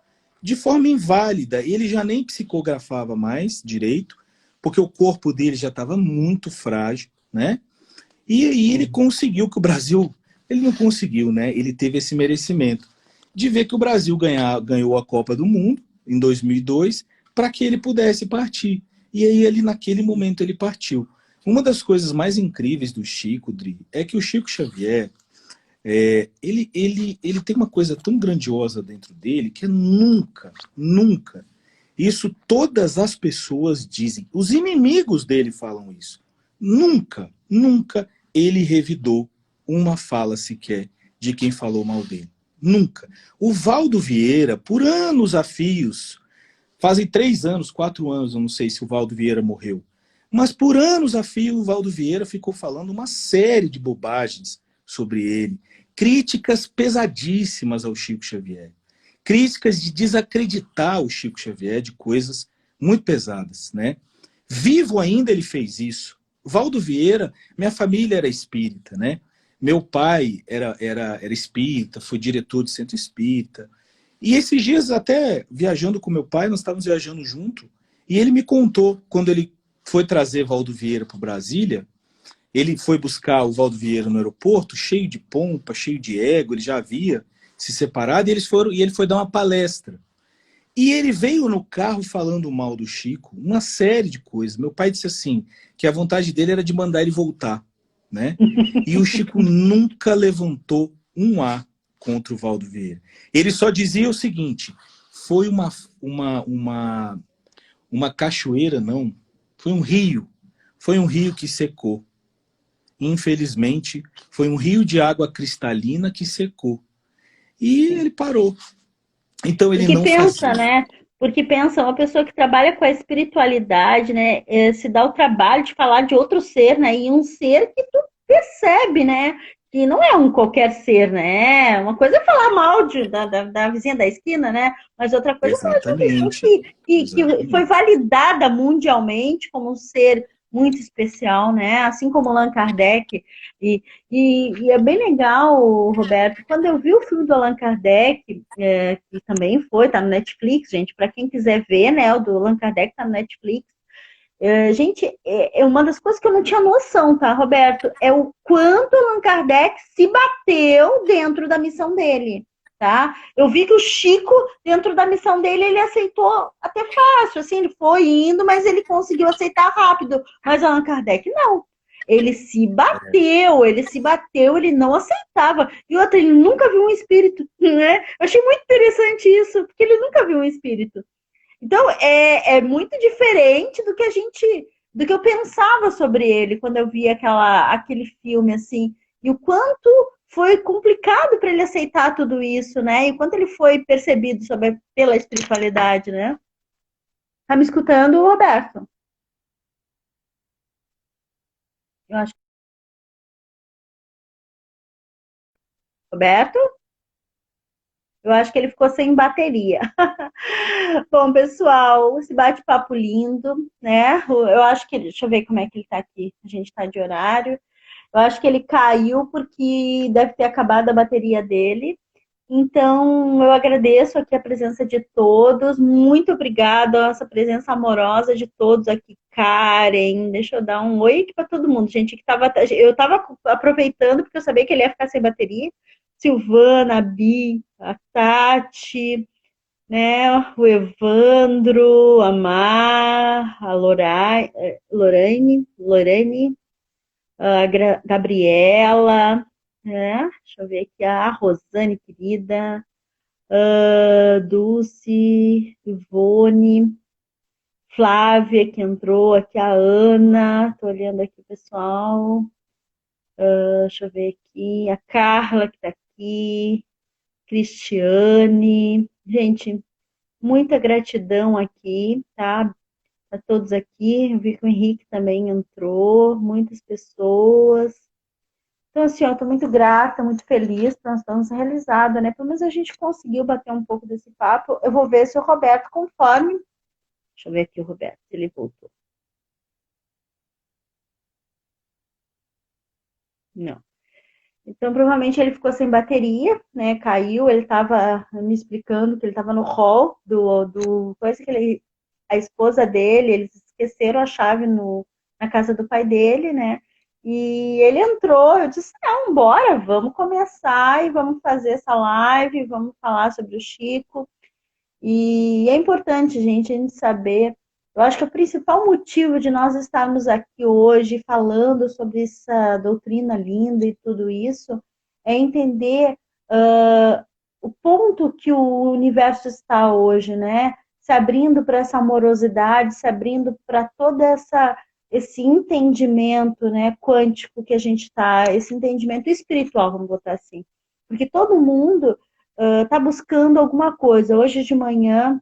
de forma inválida. Ele já nem psicografava mais direito, porque o corpo dele já estava muito frágil, né? E aí ele conseguiu que o Brasil... Ele não conseguiu, né? Ele teve esse merecimento de ver que o Brasil ganhou a Copa do Mundo em 2002 para que ele pudesse partir. E aí, ele, naquele momento, ele partiu. Uma das coisas mais incríveis do Chico, Dri, é que o Chico Xavier, Ele tem uma coisa tão grandiosa dentro dele que é nunca, nunca. Isso todas as pessoas dizem. Os inimigos dele falam isso. Nunca, nunca ele revidou uma fala sequer de quem falou mal dele. Nunca. O Valdo Vieira, por anos a fios, fazem 3 anos, 4 anos, eu não sei se o Valdo Vieira morreu, mas por anos a fio o Valdo Vieira ficou falando uma série de bobagens sobre ele, críticas pesadíssimas ao Chico Xavier, críticas de desacreditar o Chico Xavier de coisas muito pesadas, né? Vivo ainda ele fez isso. Valdo Vieira, minha família era espírita, né? Meu pai era espírita, foi diretor de centro espírita. E esses dias, até viajando com meu pai, nós estávamos viajando junto, e ele me contou, quando ele foi trazer Valdo Vieira para Brasília, ele foi buscar o Valdo Vieira no aeroporto, cheio de pompa, cheio de ego, ele já havia se separado, e ele foi dar uma palestra. E ele veio no carro falando mal do Chico, uma série de coisas. Meu pai disse assim, que a vontade dele era de mandar ele voltar, né? E o Chico nunca levantou um A contra o Valdo Vieira. Ele só dizia o seguinte, foi uma cachoeira, não, foi um rio que secou. Infelizmente, foi um rio de água cristalina que secou. E ele parou. Então ele Porque não pensa, fazia. né? Porque pensa, uma pessoa que trabalha com a espiritualidade, né? Se dá o trabalho de falar de outro ser, né? E um ser que tu percebe, né? Que não é um qualquer ser, né? Uma coisa é falar mal da vizinha da esquina, né? Mas outra coisa é falar de uma pessoa Exatamente. que foi Exatamente. validada mundialmente como um ser muito especial, né? Assim como Allan Kardec. E é bem legal, Roberto, quando eu vi o filme do Allan Kardec, que também foi, tá no Netflix, gente, para quem quiser ver, né, o do Allan Kardec tá no Netflix. Gente, é uma das coisas que eu não tinha noção, tá, Roberto? É o quanto Allan Kardec se bateu dentro da missão dele, tá? Eu vi que o Chico, dentro da missão dele, ele aceitou até fácil, assim, ele foi indo, mas ele conseguiu aceitar rápido. Mas Allan Kardec, não. Ele se bateu, ele não aceitava. E outra, ele nunca viu um espírito, né? Eu achei muito interessante isso, porque ele nunca viu um espírito. Então, é muito diferente do que do que eu pensava sobre ele quando eu vi aquele filme, assim, e o quanto foi complicado para ele aceitar tudo isso, né? E o quanto ele foi percebido pela espiritualidade, né? Tá me escutando, Roberto? Eu acho. Roberto? Eu acho que ele ficou sem bateria. Bom, pessoal, esse bate-papo lindo, né? Eu acho que, deixa eu ver como é que ele tá aqui. A gente tá de horário. Eu acho que ele caiu porque deve ter acabado a bateria dele. Então, eu agradeço aqui a presença de todos. Muito obrigada, a essa presença amorosa de todos aqui. Karen, deixa eu dar um oi aqui para todo mundo. Gente, eu estava aproveitando porque eu sabia que ele ia ficar sem bateria. Silvana, a Bi, a Tati, né? O Evandro, a Mar, a Lorane, a Gabriela, né? Deixa eu ver aqui, a Rosane, querida, a Dulce, Ivone, Flávia, que entrou aqui, a Ana, tô olhando aqui, pessoal, deixa eu ver aqui, a Carla, que tá aqui, Cristiane, gente, muita gratidão aqui, tá? A todos aqui, eu vi que o Henrique também entrou, muitas pessoas. Então, assim, eu estou muito grata, muito feliz, nós estamos realizados, né? Pelo menos a gente conseguiu bater um pouco desse papo. Eu vou ver se o Roberto conforme. Deixa eu ver aqui o Roberto, se ele voltou. Não. Então, provavelmente ele ficou sem bateria, né? Caiu, ele estava me explicando que ele estava no hall do coisa que a esposa dele, eles esqueceram a chave na casa do pai dele, né? E ele entrou, eu disse, não, bora, vamos começar e vamos fazer essa live, vamos falar sobre o Chico. E é importante, gente, a gente saber. Eu acho que o principal motivo de nós estarmos aqui hoje falando sobre essa doutrina linda e tudo isso é entender o ponto que o universo está hoje, né? Se abrindo para essa amorosidade, se abrindo para todo esse entendimento, né, quântico que a gente está, esse entendimento espiritual, vamos botar assim. Porque todo mundo está buscando alguma coisa. Hoje de manhã,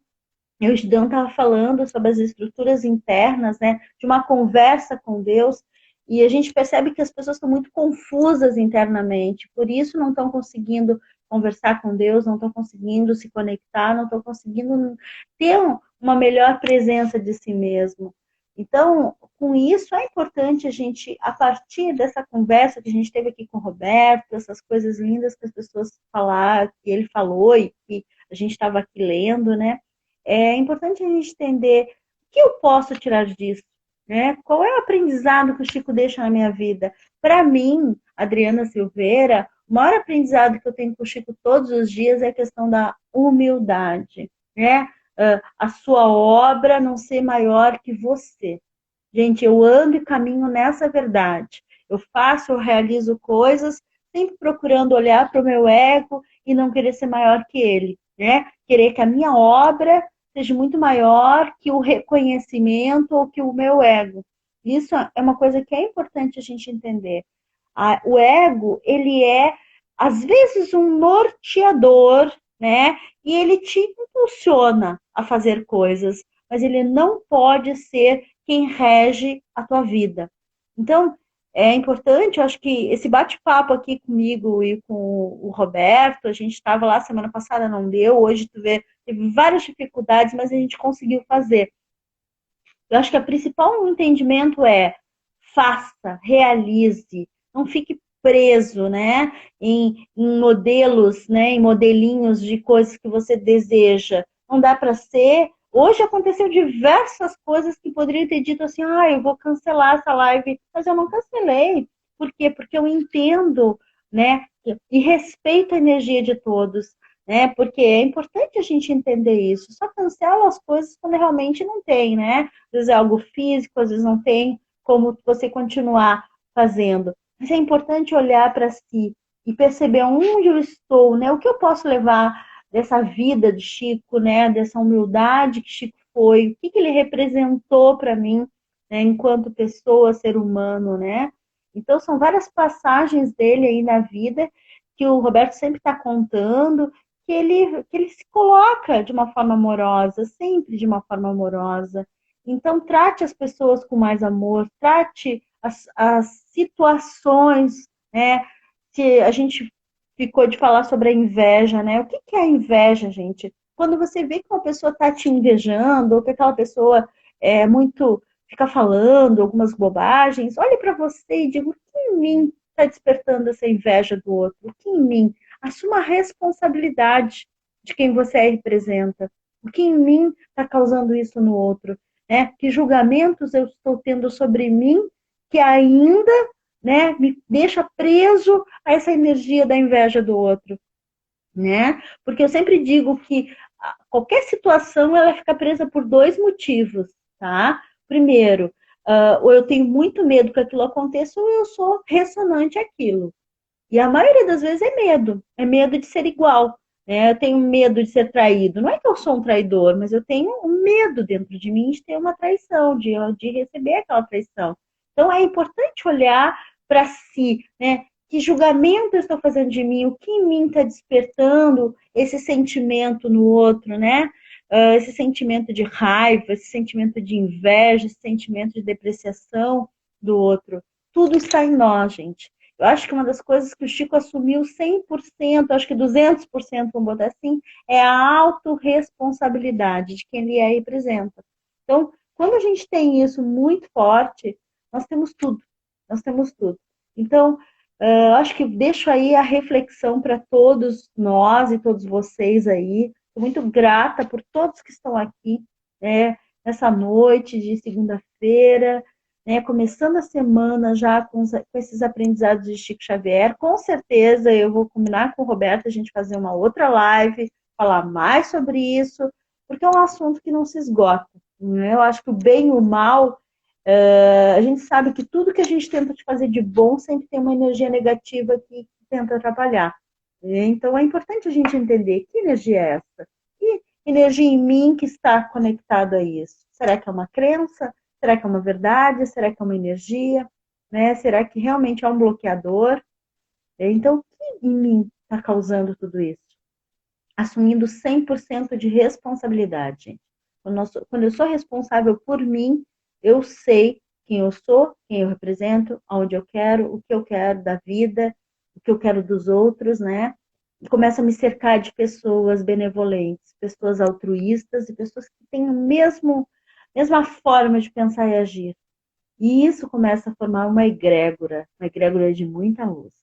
o Gidão estava falando sobre as estruturas internas, né, de uma conversa com Deus, e a gente percebe que as pessoas estão muito confusas internamente, por isso não estão conseguindo conversar com Deus, não estão conseguindo se conectar, não estão conseguindo ter uma melhor presença de si mesmo. Então, com isso, é importante a gente, a partir dessa conversa que a gente teve aqui com o Roberto, essas coisas lindas que as pessoas falaram, que ele falou e que a gente estava aqui lendo, né? É importante a gente entender o que eu posso tirar disso, né? Qual é o aprendizado que o Chico deixa na minha vida? Para mim, Adriana Silveira, o maior aprendizado que eu tenho com o Chico todos os dias é a questão da humildade, né? A sua obra não ser maior que você. Gente, eu ando e caminho nessa verdade. Eu faço, eu realizo coisas, sempre procurando olhar para o meu ego e não querer ser maior que ele, né? Querer que a minha obra seja muito maior que o reconhecimento ou que o meu ego. Isso é uma coisa que é importante a gente entender. O ego, ele é, às vezes, um norteador, né? E ele te impulsiona a fazer coisas, mas ele não pode ser quem rege a tua vida. Então, é importante, eu acho que esse bate-papo aqui comigo e com o Roberto, a gente estava lá semana passada, não deu, hoje tu vê, teve várias dificuldades, mas a gente conseguiu fazer. Eu acho que o principal entendimento é faça, realize, não fique preso, né, em modelos, né, em modelinhos de coisas que você deseja. Não dá para ser. Hoje aconteceu diversas coisas que poderiam ter dito assim, eu vou cancelar essa live, mas eu não cancelei. Por quê? Porque eu entendo, né, e respeito a energia de todos, né? Porque é importante a gente entender isso. Só cancela as coisas quando realmente não tem, né? Às vezes é algo físico, às vezes não tem como você continuar fazendo. Mas é importante olhar para si e perceber onde eu estou, né? O que eu posso levar dessa vida de Chico, né? Dessa humildade que Chico foi, o que ele representou para mim, né? Enquanto pessoa, ser humano, né? Então são várias passagens dele aí na vida que o Roberto sempre está contando, que ele se coloca de uma forma amorosa, sempre de uma forma amorosa. Então, trate as pessoas com mais amor, trate as situações, né? Se a gente ficou de falar sobre a inveja, né? O que é a inveja, gente? Quando você vê que uma pessoa está te invejando, ou que aquela pessoa é muito fica falando algumas bobagens, olhe para você e diga o que em mim está despertando essa inveja do outro, o que em mim. Assuma a responsabilidade de quem você representa, o que em mim está causando isso no outro. Né? Que julgamentos eu estou tendo sobre mim que ainda, né, me deixa preso a essa energia da inveja do outro, né? Porque eu sempre digo que qualquer situação ela fica presa por dois motivos, tá? Primeiro, ou eu tenho muito medo que aquilo aconteça, ou eu sou ressonante àquilo. E a maioria das vezes é medo de ser igual. Né? Eu tenho medo de ser traído. Não é que eu sou um traidor, mas eu tenho um medo dentro de mim de ter uma traição, de receber aquela traição. Então é importante olhar para si, né? Que julgamento eu estou fazendo de mim? O que em mim está despertando esse sentimento no outro, né? Esse sentimento de raiva, esse sentimento de inveja, esse sentimento de depreciação do outro. Tudo está em nós, gente. Eu acho que uma das coisas que o Chico assumiu 100%, acho que 200%, vamos botar assim, é a autorresponsabilidade de quem ele é e representa. Então, quando a gente tem isso muito forte, nós temos tudo. Nós temos tudo. Então, acho que deixo aí a reflexão para todos nós e todos vocês aí. Estou muito grata por todos que estão aqui, né, nessa noite de segunda-feira, né, começando a semana já com esses aprendizados de Chico Xavier. Com certeza eu vou combinar com o Roberto a gente fazer uma outra live, falar mais sobre isso, porque é um assunto que não se esgota. Né? Eu acho que o bem e o mal, a gente sabe que tudo que a gente tenta de fazer de bom sempre tem uma energia negativa que tenta atrapalhar. Então é importante a gente entender que energia é essa? Que energia em mim que está conectada a isso? Será que é uma crença? Será que é uma verdade? Será que é uma energia? Né? Será que realmente é um bloqueador? Então, o que em mim está causando tudo isso? Assumindo 100% de responsabilidade, gente. Quando eu sou responsável por mim, eu sei quem eu sou, quem eu represento, aonde eu quero, o que eu quero da vida, o que eu quero dos outros, né? E começo a me cercar de pessoas benevolentes, pessoas altruístas e pessoas que têm mesma forma de pensar e agir. E isso começa a formar uma egrégora de muita luz.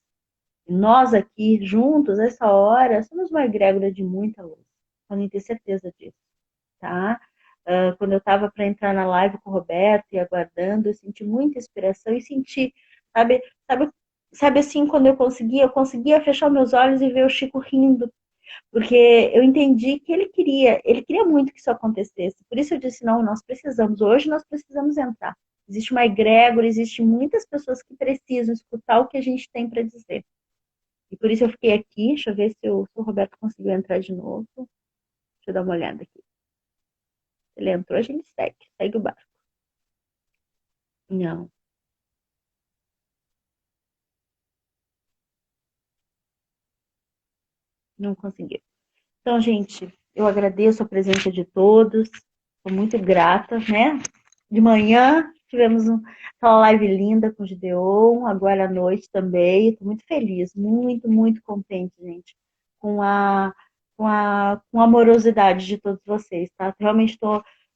E nós aqui, juntos, essa hora, somos uma egrégora de muita luz. Podem ter certeza disso, tá? Quando eu estava para entrar na live com o Roberto e aguardando, eu senti muita inspiração e senti, sabe, sabe, sabe assim, quando eu conseguia fechar meus olhos e ver o Chico rindo, porque eu entendi que ele queria muito que isso acontecesse. Por isso eu disse, não, hoje nós precisamos entrar. Existe uma egrégora, existem muitas pessoas que precisam escutar o que a gente tem para dizer. E por isso eu fiquei aqui. Deixa eu ver se o Roberto conseguiu entrar de novo. Deixa eu dar uma olhada aqui. Se ele entrou, a gente segue o barco. Não, não conseguiu. Então, gente, eu agradeço a presença de todos. Estou muito grata, né? De manhã tivemos aquela live linda com o Gideon, agora à noite também. Estou muito feliz, muito, muito contente, gente, com a amorosidade de todos vocês, tá? Realmente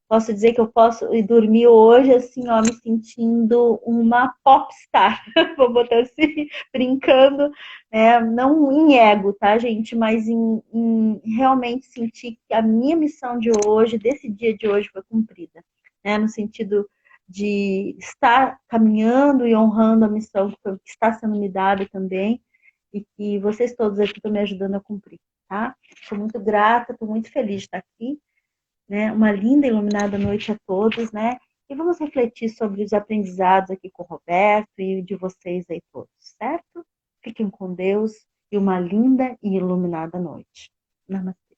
posso dizer que eu posso ir dormir hoje, assim, ó, me sentindo uma popstar, vou botar assim, brincando, né? Não em ego, tá, gente? Mas em realmente sentir que a minha missão de hoje, desse dia de hoje, foi cumprida, né? No sentido de estar caminhando e honrando a missão que está sendo me dada também, e que vocês todos aqui estão me ajudando a cumprir, tá? Estou muito grata, estou muito feliz de estar aqui, né? Uma linda e iluminada noite a todos, né? E vamos refletir sobre os aprendizados aqui com o Roberto e de vocês aí todos, certo? Fiquem com Deus e uma linda e iluminada noite. Namastê.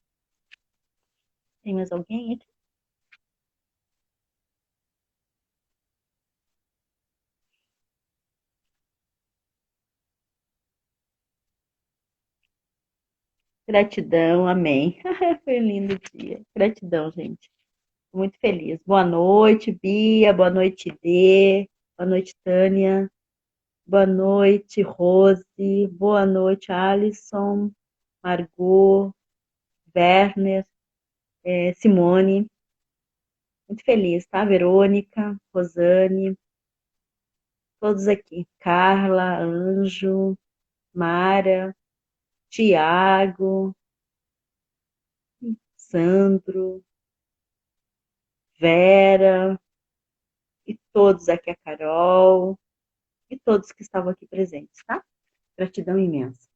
Tem mais alguém aqui? Gratidão, amém. Foi um lindo dia. Gratidão, gente. Muito feliz. Boa noite, Bia. Boa noite, Dê. Boa noite, Tânia. Boa noite, Rose. Boa noite, Alisson, Margot, Werner, Simone. Muito feliz, tá? Verônica, Rosane, todos aqui. Carla, Anjo, Mara, Tiago, Sandro, Vera, e todos aqui, a Carol, e todos que estavam aqui presentes, tá? Gratidão imensa.